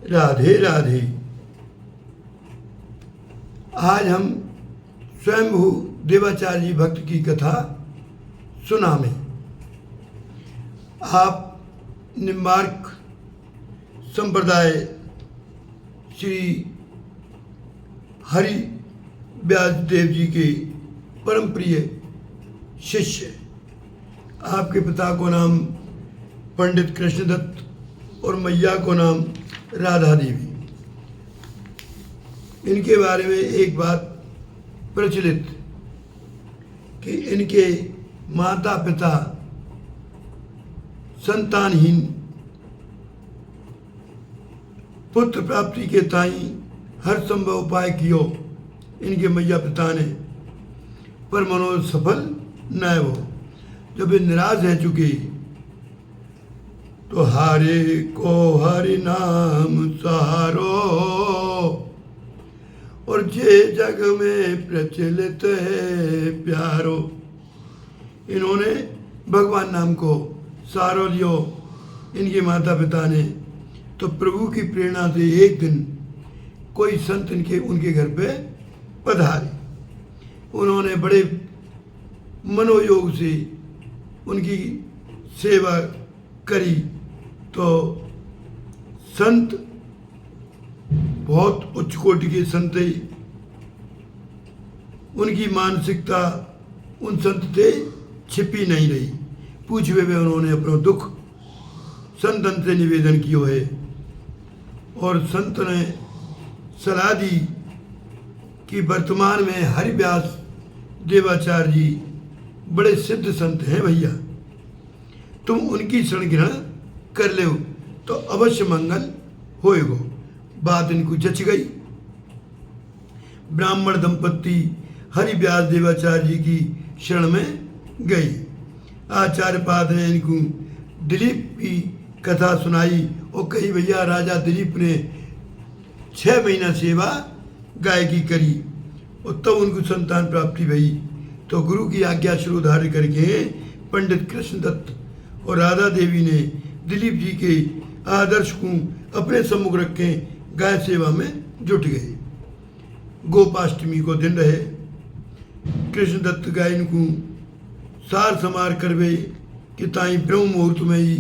राधे राधे। आज हम स्वयंभू देवाचार्य जी भक्त की कथा सुनामें। आप निम्बार्क संप्रदाय श्री हरि व्यास देव जी के परम प्रिय शिष्य। आपके पिता को नाम पंडित कृष्णदत्त और मैया को नाम राधा देवी। इनके बारे में एक बात प्रचलित कि इनके माता पिता संतानहीन पुत्र प्राप्ति के ताई हर संभव उपाय कियो इनके मैया पिता ने, पर मनोज सफल न हो। जब वे निराश रह चुके तो हरे को हरि नाम सहारो और जे जग में प्रचलित है प्यारो। इन्होंने भगवान नाम को सहारो लियो इनके माता पिता ने। तो प्रभु की प्रेरणा से एक दिन कोई संत उनके घर पे पधारे। उन्होंने बड़े मनोयोग से उनकी सेवा करी। तो संत बहुत उच्च कोटि के संत थे। उनकी मानसिकता उन संत से छिपी नहीं रही। पूछे हुए उन्होंने अपना दुख संतन से निवेदन किया है और संत ने सलाह दी कि वर्तमान में हरि व्यास देवाचार्य जी बड़े सिद्ध संत हैं भैया, तुम उनकी शरण ग्रहण कर ले तो अवश्य मंगल होएगो। बात इनको जच गई। ब्राह्मण दंपत्ति हरि व्यास देवाचार्य जी की शरण में गई। आचार्य पाद ने इनको दिलीप की कथा सुनाई और कही भैया राजा दिलीप ने 6 महीना सेवा गायकी करी और तब उनको संतान प्राप्ति भई। तो गुरु की आज्ञा शिरोधार्य करके पंडित कृष्णदत्त और राधा देवी ने दिलीप जी के आदर्श को अपने सम्मुख रखे गाय सेवा में जुट गए। गोपाष्टमी को दिन रहे। कृष्णदत्त गायन को सार समार करवे कि ताई ब्रह्म मुहूर्त में ही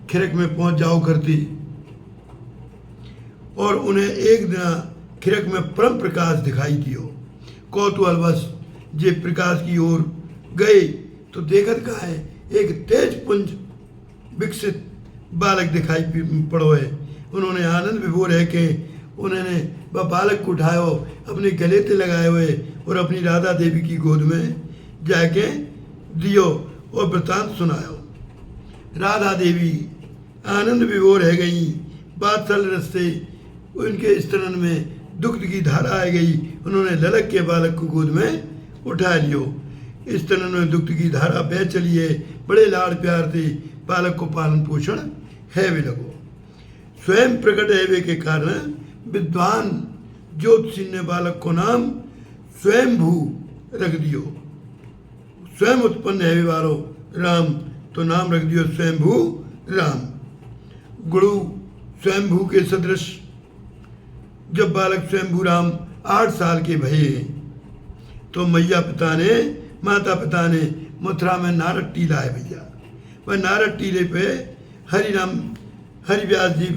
खिरक में पहुंच जाओ करती और उन्हें एक दिन खिरक में परम प्रकाश दिखाई दियो। कौतूहलवश जे प्रकाश की ओर गए तो देखत कहा है एक तेज पुंज विकसित बालक दिखाई पड़ो है। उन्होंने आनंद विभोर है कि उन्होंने वह बालक को उठायो अपने गले से लगाए हुए और अपनी राधा देवी की गोद में जाके दियो और वृतांत सुनायो। राधा देवी आनंद विभोर रह गई। बात्सल रस से उनके स्तन में दुग्ध की धारा आ गई। उन्होंने ललक के बालक को गोद में उठा लियो। स्तन में दुग्ध की धारा बह चली है। बड़े लाड़ प्यार से बालक को पालन पोषण है भी लगो। स्वयं प्रकट है के कारण विद्वान ज्योतिषी ने बालक को नाम स्वयंभू रख दियो। स्वयं उत्पन्न है वालो राम तो नाम रख दियो स्वयंभू राम। गुरु स्वयंभू के सदृश जब बालक स्वयंभू राम 8 साल के भये तो मैया पिता ने माता पिता ने मथुरा में नारद टीला है भैया। वह नारद टीले पे हरि व्यास जी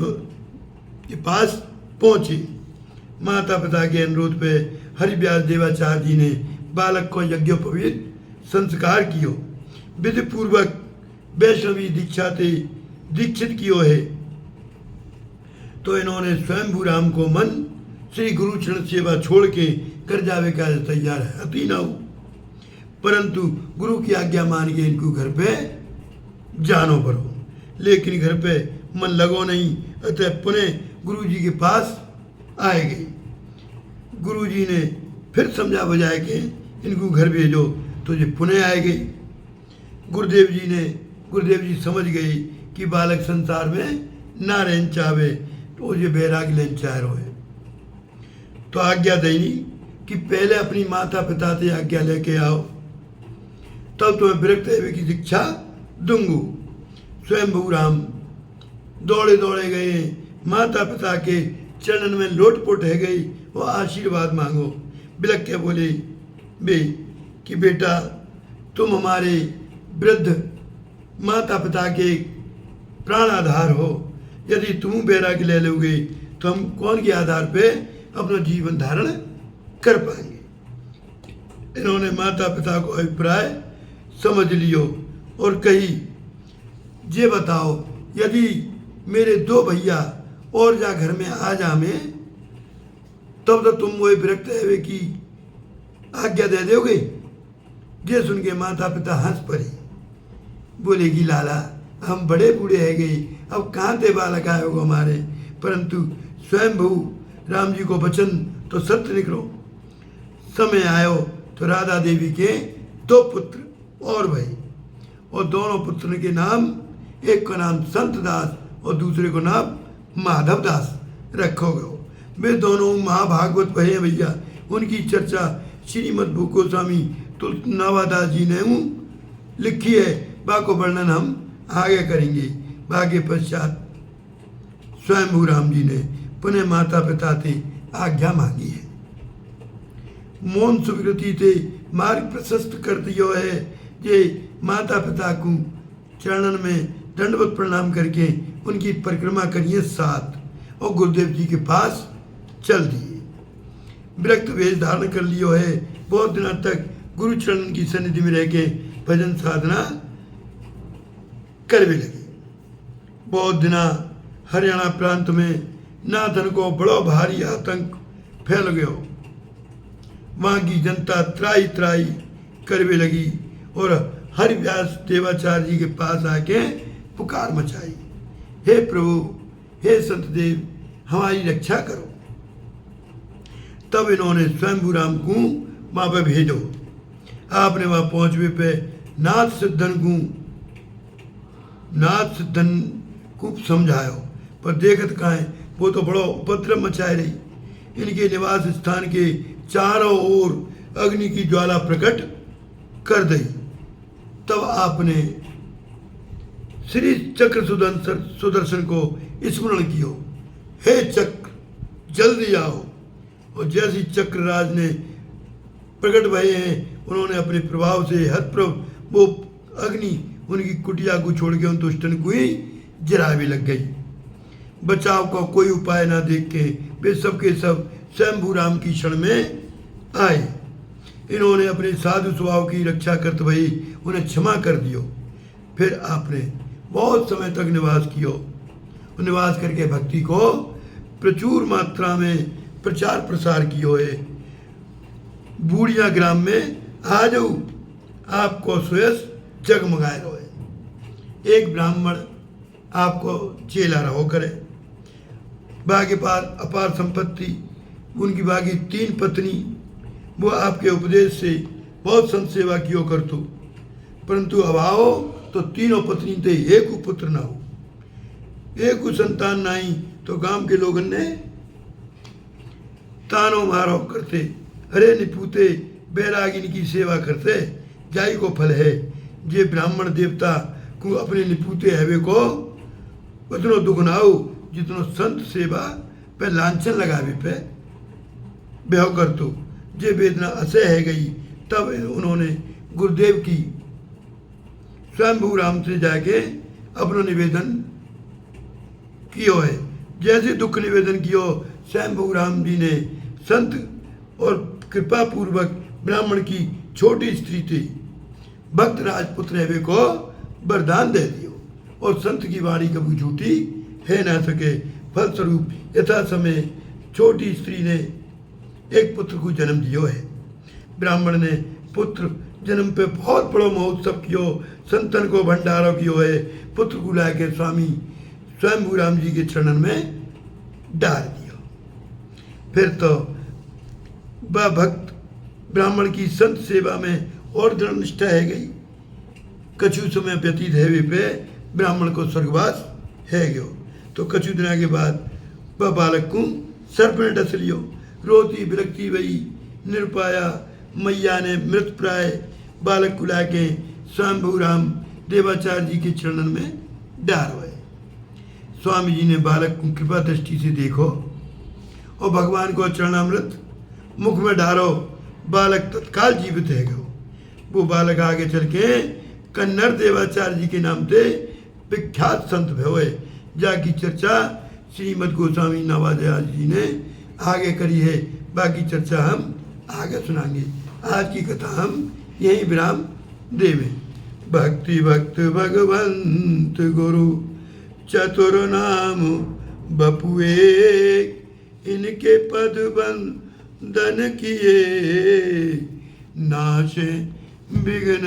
के पास पहुंचे। माता पिता के अनुरोध पे हरि व्यास देवाचार्य जी ने बालक को यज्ञोपवीत संस्कार कियो। विधि पूर्वक वैष्णवी दीक्षा से दीक्षित कियो है। तो इन्होंने स्वयंभू राम को मन श्री गुरु चरण सेवा छोड़ के कर जावे का तैयार है अति न हो, परंतु गुरु की आज्ञा मान के इनको घर पे जानो पड़ो। लेकिन घर पे मन लगो नहीं, अतः पुनः गुरु जी के पास आए गए। गुरु जी ने फिर समझा बजाए के इनको घर भेजो तो ये पुनः आए गई। गुरुदेव जी समझ गए कि बालक संसार में ना रहना चाहे तो ये बैराग लेन चाह रहे। तो आज्ञा देनी कि पहले अपनी माता पिता से आज्ञा लेके आओ तब तुम्हें विरक्त देवी की शिक्षा दूंगू। स्वयंभू राम दौड़े दौड़े गए माता पिता के चरणन में लोटपोट है गई, वो आशीर्वाद मांगो। बिलक के बोले बे कि बेटा तुम हमारे वृद्ध माता पिता के प्राण आधार हो, यदि तुम वैराग्य ले लोगे तो हम कौन के आधार पे अपना जीवन धारण कर पाएंगे। इन्होंने माता पिता को अभिप्राय समझ लियो और कही, ये बताओ यदि मेरे 2 भैया और जा घर में आ जा में, तब तो तुम वो विरक्त है की आज्ञा दे दोगे। ये सुन के माता पिता हंस पड़े, बोलेगी लाला हम बड़े बूढ़े है गए, अब कहाँ ते बालक आए हो हमारे, परंतु स्वयं भू राम जी को वचन तो सत्य निकलो। समय आयो तो राधा देवी के 2 पुत्र और भई, और दोनों पुत्र के नाम, एक का नाम संत दास और दूसरे को नाम माधव दास रखो गयो। वे दोनों महाभागवत भये भैया, उनकी चर्चा श्रीमद् भू गोस्वामी तुलसीदास जी ने लिखी है, बाको वर्णन हम आगे करेंगे। बाकी पश्चात स्वयं राम जी ने पुनः माता पिता से आज्ञा मांगी है। मौन सुविकृति थे मार्ग प्रशस्त कर दियो है, ये माता पिता को चरणन में दंडवत प्रणाम करके उनकी परिक्रमा करिए 7 और गुरुदेव जी के पास चल दिए। विरक्त वेश धारण कर लियो है, बहुत दिनों तक गुरु चरण की सन्निधि में रह के भजन साधना करने लगे। बहुत दिना हरियाणा प्रांत में नाथन को बड़ो भारी आतंक फैल गयो। वहाँ की जनता त्राई त्राई करने लगी और हरिव्यास देवाचार्य जी के पास आके पुकार मचाई, हे प्रभु हे संत देव हमारी रक्षा करो। तब इन्होंने स्वयं राम को वहाँ पे भेजो। आपने वहाँ पहुँचने पे नाथ सिद्धन को समझायो, पर देखत कहाँ है वो तो बड़ो उपद्रव मचाए रही। इनके निवास स्थान के चारों ओर अग्नि की ज्वाला प्रकट कर दी। तब आपने श्री चक्र सुदर्शन को स्मरण कियो, हे चक्र जल्दी आओ। और जैसी चक्रराज ने प्रकट भये हैं, उन्होंने अपने प्रभाव से हतप्रभ वो अग्नि उनकी कुटिया को छोड़ के उन दुष्टन को ही जरा भी लग गई। बचाव का कोई उपाय ना देख के वे सबके सब स्वयं राम की शरण में आए। इन्होंने अपने साधु स्वभाव की रक्षा करते हुए उन्हें क्षमा कर दियो। फिर आपने बहुत समय तक निवास कियो। निवास करके भक्ति को प्रचुर मात्रा में प्रचार प्रसार कियो है। बूढ़िया ग्राम में आ जाओ, आपको सुयस जगमगाए रहे। एक ब्राह्मण आपको चेला रहो करे। बाकी पार अपार संपत्ति, उनकी बाकी 3 पत्नी, वो आपके उपदेश से बहुत संत सेवा कियो कर तो, परंतु अब आओ तो 3 पत्नी थे, एक पुत्र ना हो, एक संतान नहीं, तो गांव के लोगों ने तानो मारो करते, अरे निपूते बैरागिनी की सेवा करते, जाई को फल है। जे ब्राह्मण देवता को अपने निपूते हवे को उतनो दुख ना हो जितनो संत सेवा पे लांछन लगावे पे बेहो कर तो। जे वेदना असह है गई, तब उन्होंने गुरुदेव की स्वयं राम से जाके अपना निवेदन कियो है। जैसे दुख निवेदन कियो, स्वयं राम जी ने संत और कृपा पूर्वक ब्राह्मण की छोटी स्त्री थी भक्त राजपुत्र हेवे को वरदान दे दियो, और संत की वाणी कभी झूठी है ना सके। फलस्वरूप यथा समय छोटी स्त्री ने एक पुत्र को जन्म दियो है। ब्राह्मण ने पुत्र जन्म पे बहुत बड़ो महोत्सव कियो, संतन को भंडारो कियो है। पुत्र को लाके स्वामी स्वयं राम जी के चरणन में डाल दियो। फिर तो वह भक्त ब्राह्मण की संत सेवा में और दृढ़ निष्ठा है गई। कछु समय व्यतीत है पे ब्राह्मण को स्वर्गवास है गयो। तो कछु दिना के बाद वह बालक को सर्प ने डस लियो। रोती बिलकती वही निरुपाया मैया ने मृत प्राय बालक को लाके स्वयं राम देवाचार्य जी के चरणन में डाल हुए। स्वामी जी ने बालक को कृपा दृष्टि से देखो और भगवान को चरणामृत मुख में डालो। बालक तत्काल जीवित है गो। वो बालक आगे चल के कन्नड़ देवाचार्य जी के नाम से विख्यात संत हुए, जाकी चर्चा श्रीमद गोस्वामी नवाचार्य जी ने आगे करी है। बाकी चर्चा हम आगे सुनाएंगे। आज की कथा हम यही विराम देवे। भक्ति भक्त भगवंत गुरु चतुर नाम बपुए, इनके पद बंदन किए नाशे विघ्न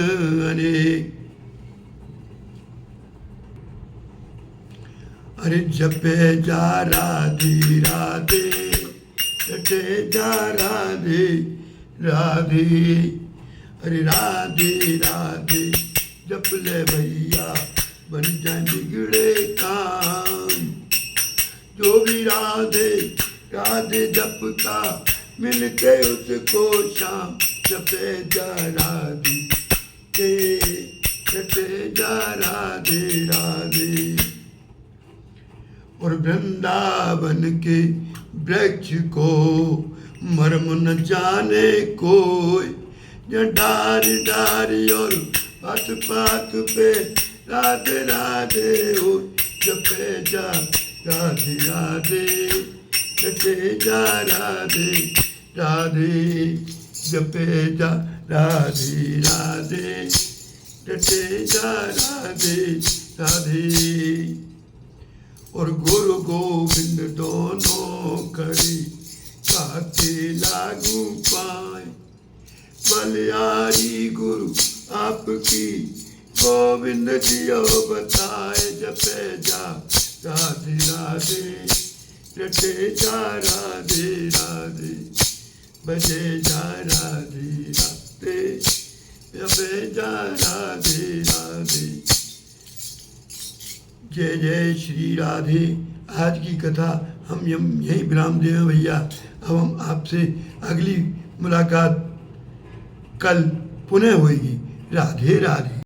अनेक। अरे जपे जा राधे राधे, जपे जा राधे राधे, अरे राधे राधे जप ले भैया बन जाए बिगड़े काम। जो भी राधे राधे जपता मिलके उसको शाम। जपे जा राधे जपे जा राधे राधे। और वृंदावन के वृक्ष को मर्म न जाने कोई, डार डारी और पात पात पे राधे राधे हो। जपे जा राधे राधे, जपे जा राधे राधे, जपे जा राधे राधे, जपे जा राधे राधे। और गुरु गोविंद दोनों खड़ी काके लागू पाए। बलियारी गुरु आपकी गोविंद जियो बताए। जपे जा राधे राधे, जपे जा राधे राधे, बजे जा राधे राधे, जपे जा राधे राधे। जय जय श्री राधे। आज की कथा हम यहीं विराम दें भैया। अब हम आपसे अगली मुलाकात कल पुनः होगी। राधे राधे।